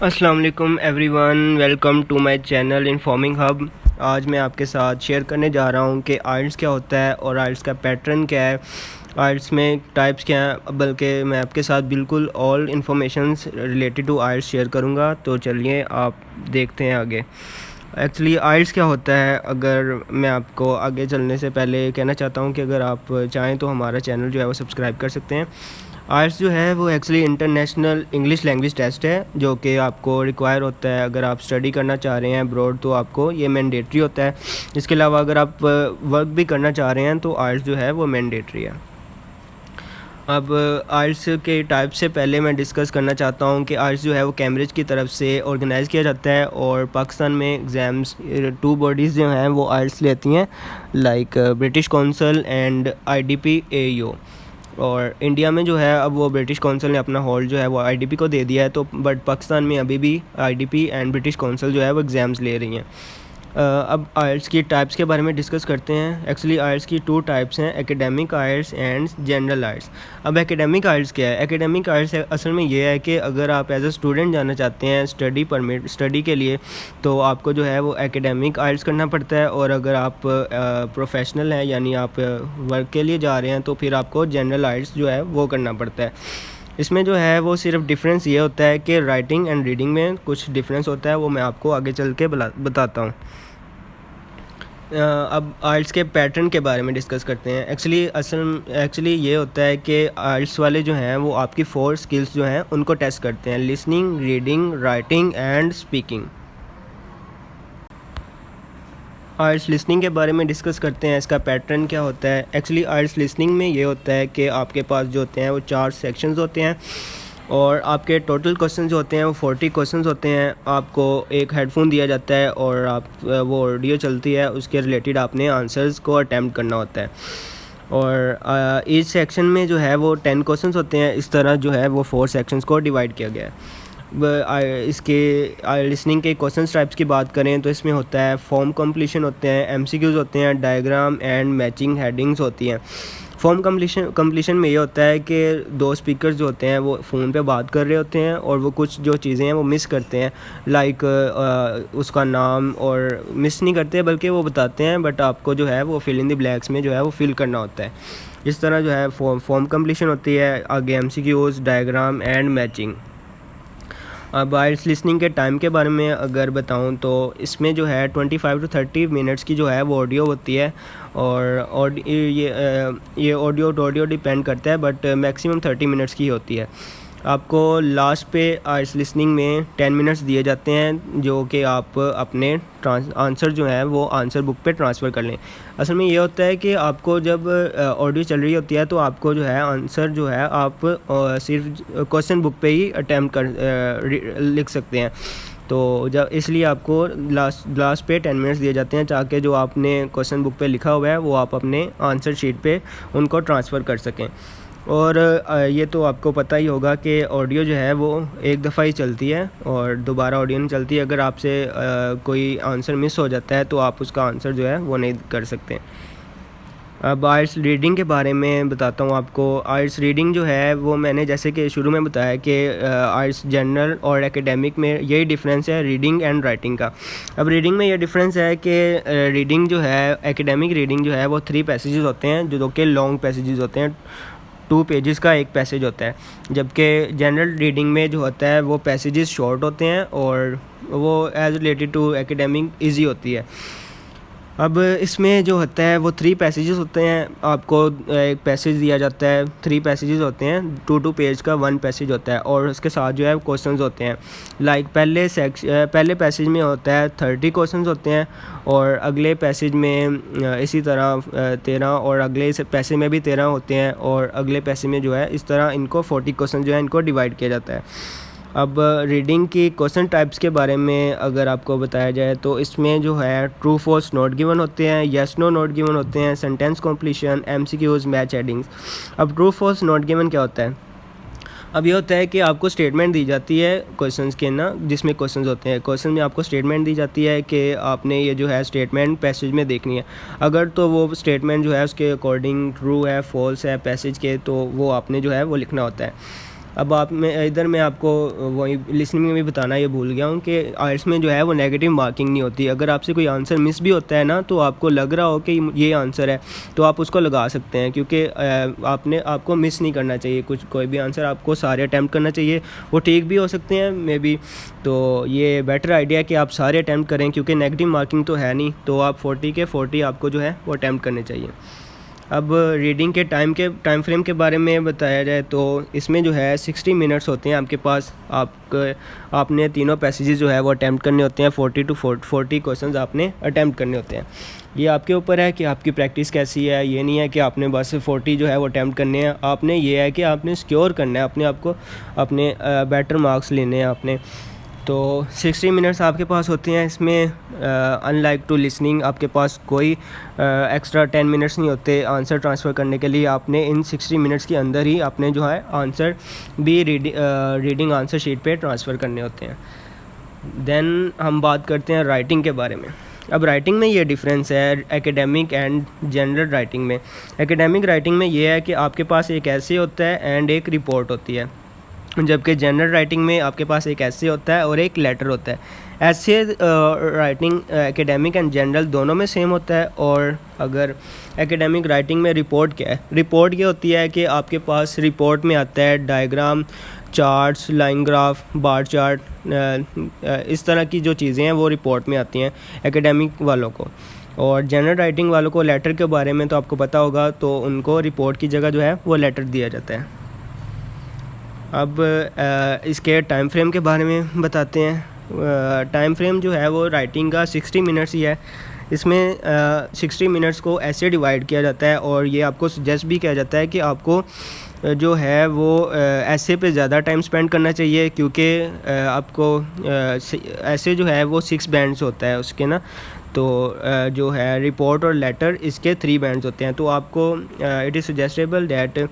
अस्सलाम वालेकुम everyone, welcome to my channel informing hub. आज मैं आपके साथ शेयर करने जा रहा हूँ कि आइल्स क्या होता है और आइल्स का पैटर्न क्या है, आइल्स में टाइप्स क्या हैं, बल्कि मैं आपके साथ बिल्कुल all informations related to IELTS share करूँगा। तो चलिए आप देखते हैं आगे। एक्चुअली आइल्स क्या होता है, अगर मैं आपको आगे चलने से पहले कहना चाहता हूँ कि अगर आप चाहें तो हमारा चैनल जो है वो सब्सक्राइब कर सकते हैं। आइल्स जो है वो actually international English language test है जो कि आपको रिक्वायर होता है अगर आप स्टडी करना चाह रहे हैं अब्रॉड, तो आपको ये मैंडेटरी होता है। इसके अलावा अगर आप वर्क भी करना चाह रहे हैं तो आइल्स जो है वो मैंडेटरी है। अब आइल्स के टाइप से पहले मैं डिस्कस करना चाहता हूँ कि आइल्स जो है वो कैम्ब्रिज की तरफ से ऑर्गेनाइज़ किया जाता है और पाकिस्तान में एग्ज़ाम्स टू बॉडीज़ जो हैं वो आइल्स लेती हैं, like British council and IDP AU। और इंडिया में जो है अब वो ब्रिटिश काउंसिल ने अपना होल्ड जो है वो IDP को दे दिया है, तो बट पाकिस्तान में अभी भी IDP एंड ब्रिटिश काउंसिल जो है वो एग्ज़ाम्स ले रही हैं। अब आइल्स की टाइप्स के बारे में डिस्कस करते हैं। एक्चुअली आइल्स की टू टाइप्स हैं, एकेडमिक आइल्स एंड जनरल आइल्स। अब एकेडमिक आइल्स क्या है? एकेडमिक आइल्स असल में ये है कि अगर आप एज अ स्टूडेंट जाना चाहते हैं स्टडी के लिए, तो आपको जो है वो एकेडमिक आइल्स करना पड़ता है, और अगर आप प्रोफेशनल हैं यानी आप वर्क के लिए जा रहे हैं तो फिर आपको जनरल आइल्स जो है वो करना पड़ता है। इसमें जो है वो सिर्फ डिफरेंस ये होता है कि राइटिंग एंड रीडिंग में कुछ डिफरेंस होता है, वो मैं आपको आगे चल के बताता हूँ। अब आइल्स के पैटर्न के बारे में डिस्कस करते हैं। एक्चुअली ये होता है कि आइल्स वाले जो हैं वो आपकी 4 स्किल्स जो हैं उनको टेस्ट करते हैं: listening, reading, writing and speaking. IELTS listening के बारे में डिस्कस करते हैं, इसका पैटर्न क्या होता है। एक्चुअली आइल्स लिसनिंग में ये होता है कि आपके पास जो होते हैं वो 4 सेक्शंस होते हैं और आपके टोटल क्वेश्चन जो होते हैं वो 40 क्वेश्चन होते हैं। आपको एक हेडफोन दिया जाता है और आप वो ऑडियो चलती है, उसके रिलेटेड आपने आंसर्स को अटैम्प्ट करना होता है। और इस सेक्शन में जो है वो 10 क्वेश्चन होते हैं। इस तरह जो है वो 4 सेक्शंस को डिवाइड किया गया है। इसके लिसनिंग के क्वेश्चन टाइप्स की बात करें तो इसमें होता है फॉर्म कंप्लीशन होते हैं, MCQs होते हैं, डायग्राम एंड मैचिंग हेडिंग्स होती हैं। फॉर्म कंप्लीशन में ये होता है कि 2 स्पीकर्स जो होते हैं वो फ़ोन पे बात कर रहे होते हैं और वो कुछ जो चीज़ें हैं वो मिस करते हैं, लाइक उसका नाम, और मिस नहीं करते बल्कि वो बताते हैं, बट आपको जो है वो फिल इन द ब्लैंक्स में जो है वो फिल करना होता है। इस तरह जो है फॉर्म कंप्लीशन होती है। आगे MCQs, डायग्राम एंड मैचिंग। अब आइल्स लिसनिंग के टाइम के बारे में अगर बताऊं तो इसमें जो है 25 to 30 मिनट्स की जो है वो ऑडियो होती है, और ये ऑडियो टू ऑडियो डिपेंड करता है, बट मैक्सिमम 30 मिनट्स की होती है। आपको लास्ट पे आइल्स लिसनिंग में 10 मिनट्स दिए जाते हैं जो कि आप अपने आंसर जो है वो आंसर बुक पे ट्रांसफ़र कर लें। असल में ये होता है कि आपको जब ऑडियो चल रही होती है तो आपको जो है आंसर जो है आप सिर्फ क्वेश्चन बुक पे ही अटैम्प्ट लिख सकते हैं। तो जब इसलिए आपको लास्ट पे 10 मिनट्स दिए जाते हैं ताकि जो आपने क्वेश्चन बुक पे लिखा हुआ है वो आप अपने आंसर शीट पे उनको ट्रांसफ़र कर सकें। और ये तो आपको पता ही होगा कि ऑडियो जो है वो एक दफ़ा ही चलती है और दोबारा ऑडियो नहीं चलती। अगर आपसे कोई आंसर मिस हो जाता है तो आप उसका आंसर जो है वो नहीं कर सकते। अब आइल्स रीडिंग के बारे में बताता हूँ आपको। आइल्स रीडिंग जो है वो मैंने जैसे कि शुरू में बताया कि आइल्स जनरल और एकेडमिक में यही डिफरेंस है, रीडिंग एंड राइटिंग का। अब रीडिंग में ये डिफरेंस है कि रीडिंग जो है, एकेडमिक रीडिंग जो है वो 3 पैसेजेस होते हैं जो कि लॉन्ग पैसेजेस होते हैं, 2 पेजेस का एक पैसेज होता है, जबकि जनरल रीडिंग में जो होता है वो पैसेजेस शॉर्ट होते हैं और वो age related to academic easy होती है। अब इसमें जो होता है वो 3 पैसेजेस होते हैं। आपको एक पैसेज दिया जाता है, 3 पैसेजेस होते हैं, 2 पेज का 1 पैसेज होता है, और उसके साथ जो है क्वेश्चंस होते हैं। लाइक पहले पैसेज में होता है 30 क्वेश्चंस होते हैं, और अगले पैसेज में इसी तरह 13, और अगले पैसेज में भी 13 होते हैं, और अगले पैसेज में जो है इस तरह इनको 40 क्वेश्चन जो है इनको डिवाइड किया जाता है। अब रीडिंग की क्वेश्चन टाइप्स के बारे में अगर आपको बताया जाए तो इसमें जो है ट्रू फॉल्स नॉट गिवन होते हैं, येस नो नॉट गिवन होते हैं, sentence completion, MCQs, match headings. अब ट्रू फॉल्स नॉट गिवन क्या होता है? अब ये होता है कि आपको स्टेटमेंट दी जाती है क्वेश्चंस के ना, जिसमें क्वेश्चंस होते हैं, क्वेश्चन में आपको स्टेटमेंट दी जाती है कि आपने ये जो है स्टेटमेंट पैसेज में देखनी है। अगर तो वो स्टेटमेंट जो है उसके अकॉर्डिंग ट्रू है, फॉल्स है पैसेज के, तो वो आपने जो है वो लिखना होता है। अब आप में इधर मैं आपको वही लिसनिंग में भी बताना ये भूल गया हूँ कि आइल्स में जो है वो नेगेटिव मार्किंग नहीं होती। अगर आपसे कोई आंसर मिस भी होता है ना, तो आपको लग रहा हो कि ये आंसर है, तो आप उसको लगा सकते हैं, क्योंकि आपको मिस नहीं करना चाहिए कोई भी आंसर, आपको सारे अटैम्प्ट करना चाहिए। वो ठीक भी हो सकते हैं मे बी, तो ये बेटर आइडिया है कि आप सारे अटैम्प्ट करें, क्योंकि नेगेटिव मार्किंग तो है नहीं, तो आप 40 के 40 आपको जो है वो अटैम्प्ट करने चाहिए। अब रीडिंग के टाइम फ्रेम के बारे में बताया जाए तो इसमें जो है 60 मिनट्स होते हैं आपके पास। आपने तीनों पैसेजेस जो है वो अटैम्प्ट करने होते हैं, 40 to 40 क्वेश्चंस आपने अटैम्प्ट करने होते हैं। ये आपके ऊपर है कि आपकी प्रैक्टिस कैसी है। ये नहीं है कि आपने बस 40 जो है वो अटैम्प्ट करने हैं, आपने ये है कि आपने सिक्योर करना है अपने आप को, अपने बेटर मार्क्स लेने हैं आपने। तो 60 मिनट्स आपके पास होते हैं इसमें। अनलाइक टू लिसनिंग आपके पास कोई एक्स्ट्रा 10 मिनट्स नहीं होते आंसर ट्रांसफ़र करने के लिए। आपने इन 60 मिनट्स के अंदर ही आपने जो है आंसर भी रीडिंग आंसर शीट पे ट्रांसफ़र करने होते हैं। देन हम बात करते हैं राइटिंग के बारे में। अब राइटिंग में ये डिफरेंस है एकेडमिक एंड जनरल राइटिंग में। एकेडमिक राइटिंग में ये है कि आपके पास एक ऐसे होता है एंड एक रिपोर्ट होती है, जबकि जनरल राइटिंग में आपके पास एक ऐसे होता है और एक लेटर होता है। ऐसे राइटिंग एकेडमिक एंड जनरल दोनों में सेम होता है। और अगर एकेडमिक राइटिंग में रिपोर्ट क्या है, रिपोर्ट ये होती है कि आपके पास रिपोर्ट में आता है diagram, charts, line graph, bar chart, इस तरह की जो चीज़ें हैं वो रिपोर्ट में आती हैं एकेडमिक वालों को। और जनरल राइटिंग वालों को लेटर के बारे में तो आपको पता होगा, तो उनको रिपोर्ट की जगह जो है वो लेटर दिया जाता है। अब इसके टाइम फ्रेम के बारे में बताते हैं। टाइम फ्रेम जो है वो राइटिंग का 60 मिनट्स ही है। इसमें 60 मिनट्स को ऐसे डिवाइड किया जाता है, और ये आपको सजेस्ट भी किया जाता है कि आपको जो है वो ऐसे पे ज़्यादा टाइम स्पेंड करना चाहिए, क्योंकि आपको ऐसे जो है वो 6 बैंड्स होता है उसके ना, तो जो है रिपोर्ट और लेटर इसके 3 बैंड्स होते हैं। तो आपको इट इज़ सजेस्टेबल दैट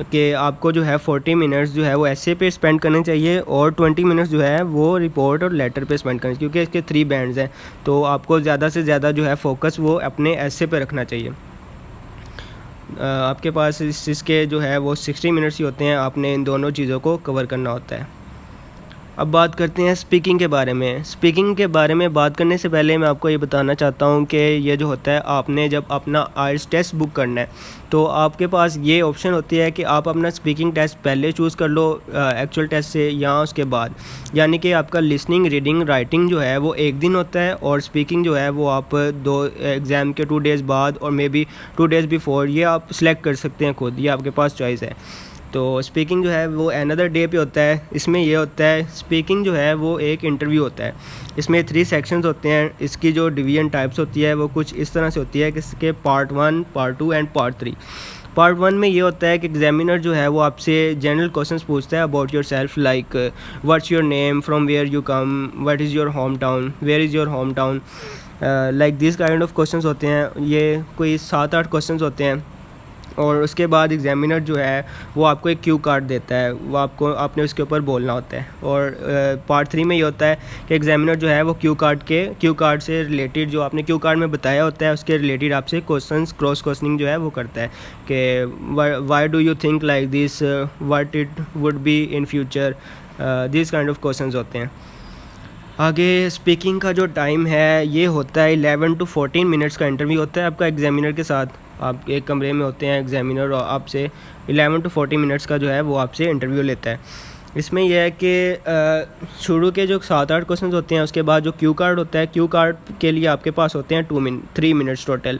कि आपको जो है 40 मिनट्स जो है वो ऐसे पे स्पेंड करने चाहिए, और 20 मिनट्स जो है वो रिपोर्ट और लेटर पे स्पेंड करने चाहिए, क्योंकि इसके 3 बैंड्स हैं। तो आपको ज़्यादा से ज़्यादा जो है फोकस वो अपने ऐसे पे रखना चाहिए। आपके पास इसके जो है वो 60 मिनट्स ही होते हैं, आपने इन दोनों चीज़ों को कवर करना होता है। अब बात करते हैं स्पीकिंग के बारे में। स्पीकिंग के बारे में बात करने से पहले मैं आपको ये बताना चाहता हूँ कि ये जो होता है, आपने जब अपना आइल्स टेस्ट बुक करना है, तो आपके पास ये ऑप्शन होती है कि आप अपना स्पीकिंग टेस्ट पहले चूज़ कर लो एक्चुअल टेस्ट से, या उसके बाद। यानी कि आपका लिसनिंग, रीडिंग, राइटिंग जो है वो एक दिन होता है, और स्पीकिंग जो है वो आप 2 एग्ज़ाम के 2 डेज़ बाद और मे बी 2 डेज़ बिफोर, ये आप सिलेक्ट कर सकते हैं खुद, ये आपके पास चॉइस है। तो स्पीकिंग जो है वो अनदर डे पे होता है। इसमें ये होता है, स्पीकिंग जो है वो एक इंटरव्यू होता है। इसमें 3 सेक्शंस होते हैं। इसकी जो डिवीजन टाइप्स होती है वो कुछ इस तरह से होती है कि इसके part 1, part 2 and part 3। Part 1 में ये होता है कि एग्जामिनर जो है वो आपसे जनरल क्वेश्चंस पूछता है about yourself, like what's your name, from where you come, what is your home town, where is your home town, like this kind of questions होते हैं। ये कोई 7-8 क्वेश्चंस होते हैं। और उसके बाद एग्जामिनर जो है वो आपको एक क्यू कार्ड देता है, वो आपने उसके ऊपर बोलना होता है। और पार्ट 3 में ये होता है कि एग्जामिनर जो है वो क्यू कार्ड से रिलेटेड, जो आपने क्यू कार्ड में बताया होता है उसके रिलेटेड आपसे क्वेश्चंस, क्रॉस क्वेश्चनिंग जो है वो करता है कि why do you think like this, what it would be in future, this kind of questions होते हैं। आगे स्पीकिंग का जो टाइम है ये होता है 11 to 14 मिनट्स का इंटरव्यू होता है आपका एग्जामिनर के साथ। आप एक कमरे में होते हैं, एग्जामिनर और आपसे 11 to 14 मिनट्स का जो है वो आपसे इंटरव्यू लेता है। इसमें यह है कि शुरू के जो 7-8 क्वेश्चन होते हैं, उसके बाद जो क्यू कार्ड होता है, क्यू कार्ड के लिए आपके पास होते हैं 3 मिनट्स टोटल।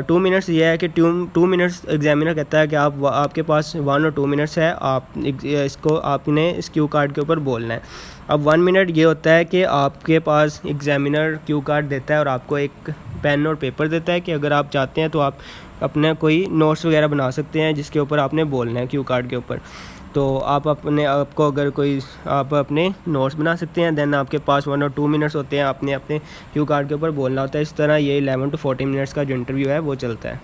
2 मिनट्स ये है कि 2 मिनट्स एग्जामिनर कहता है कि आपके पास 1 और 2 मिनट्स है, आपने इस क्यू कार्ड के ऊपर बोलना है। अब 1 मिनट ये होता है कि आपके पास एग्जामिनर क्यू कार्ड देता है और आपको एक पेन और पेपर देता है कि अगर आप चाहते हैं तो आप अपने कोई नोट्स वगैरह बना सकते हैं जिसके ऊपर आपने बोलना है क्यू कार्ड के ऊपर। तो आप अपने नोट्स बना सकते हैं। देन आपके पास 1 और 2 मिनट्स होते हैं, आपने अपने क्यू कार्ड के ऊपर बोलना होता है। इस तरह ये 11 to 14 मिनट्स का जो इंटरव्यू है वो चलता है।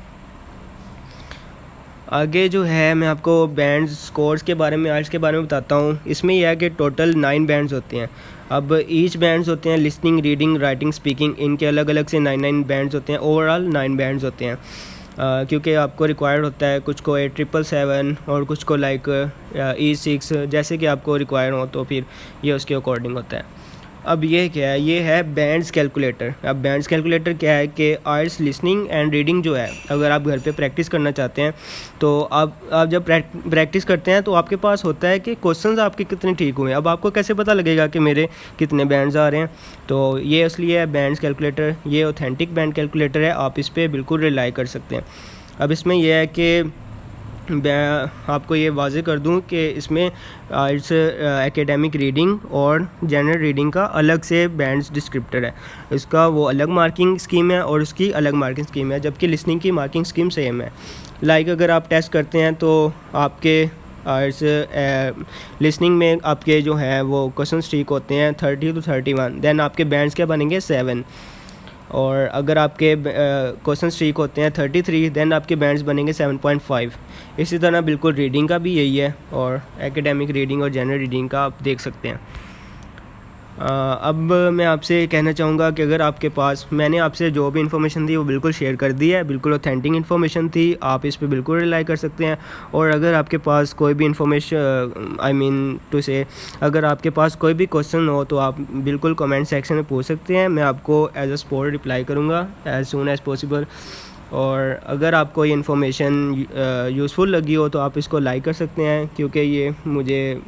आगे जो है मैं आपको बैंड्स, स्कोर्स के बारे में, आइल्स के बारे में बताता हूँ। इसमें यह है कि टोटल 9 बैंड्स होते हैं। अब ईच बैंड्स होते हैं लिसनिंग, रीडिंग, राइटिंग, स्पीकिंग, इनके अलग अलग से 9 बैंड्स होते हैं। ओवरऑल 9 बैंड्स होते हैं। क्योंकि आपको रिक्वायर्ड होता है, कुछ को 8777 और कुछ को लाइक E6, जैसे कि आपको रिक्वायर्ड हो तो फिर ये उसके अकॉर्डिंग होता है। अब ये क्या है, ये है बैंड्स कैलकुलेटर। अब बैंड्स कैलकुलेटर क्या है कि आइल्स लिसनिंग एंड रीडिंग जो है, अगर आप घर पे प्रैक्टिस करना चाहते हैं तो आप जब प्रैक्टिस करते हैं तो आपके पास होता है कि क्वेश्चंस आपके कितने ठीक हुए हैं। अब आपको कैसे पता लगेगा कि मेरे कितने बैंड्स आ रहे हैं? तो ये इसलिए है बैंड्स कैलकुलेटर, ये ऑथेंटिक बैंड कैलकुलेटर है, आप इस पर बिल्कुल रिलाई कर सकते हैं। अब इसमें यह है कि आपको ये वाज़े कर दूं कि इसमें इट्स एकेडमिक रीडिंग और जनरल रीडिंग का अलग से बैंड्स डिस्क्रिप्टर है। इसका वो अलग मार्किंग स्कीम है और उसकी अलग मार्किंग स्कीम है, जबकि लिसनिंग की मार्किंग स्कीम सेम है। लाइक अगर आप टेस्ट करते हैं तो आपके लिसनिंग में आपके जो है वो क्वेश्चन ठीक होते हैं 30 to 31, देन आपके बैंड्स क्या बनेंगे 7। और अगर आपके क्वेश्चन ठीक होते हैं 33, देन आपके बैंड्स बनेंगे 7.5। इसी तरह बिल्कुल रीडिंग का भी यही है, और एकेडमिक रीडिंग और जनरल रीडिंग का आप देख सकते हैं। अब मैं आपसे कहना चाहूँगा कि अगर आपके पास, मैंने आपसे जो भी इन्फॉर्मेशन दी वो बिल्कुल शेयर कर दी है, बिल्कुल ऑथेंटिक इन्फॉर्मेशन थी, आप इस पे बिल्कुल रिलाई कर सकते हैं। और अगर आपके पास कोई भी इन्फॉर्मेशन, आई मीन टू से, अगर आपके पास कोई भी क्वेश्चन हो तो आप बिल्कुल कमेंट सेक्शन में पूछ सकते हैं, मैं आपको एज अ स्पॉट रिप्लाई करूँगा एज सून एज़ पॉसिबल। और अगर आपको ये इन्फॉर्मेशन यूज़फुल लगी हो तो आप इसको लाइक कर सकते हैं, क्योंकि ये मुझे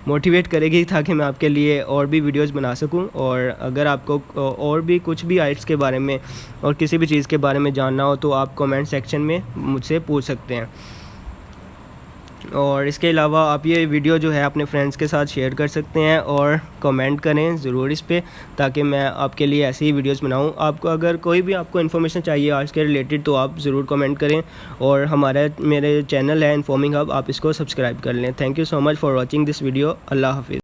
मोटिवेट करेगी ताकि मैं आपके लिए और भी वीडियोस बना सकूं। और अगर आपको और भी कुछ भी आइल्स के बारे में और किसी भी चीज़ के बारे में जानना हो तो आप कमेंट सेक्शन में मुझसे पूछ सकते हैं। और इसके अलावा आप ये वीडियो जो है अपने फ्रेंड्स के साथ शेयर कर सकते हैं और कमेंट करें ज़रूर इस पे, ताकि मैं आपके लिए ऐसी ही वीडियोस बनाऊं। आपको अगर कोई भी आपको इन्फॉर्मेशन चाहिए आज के रिलेटेड तो आप ज़रूर कमेंट करें। और मेरे चैनल है इन्फॉर्मिंग हब, आप इसको सब्सक्राइब कर लें। Thank you so much for watching this video. अल्लाह हाफिज़।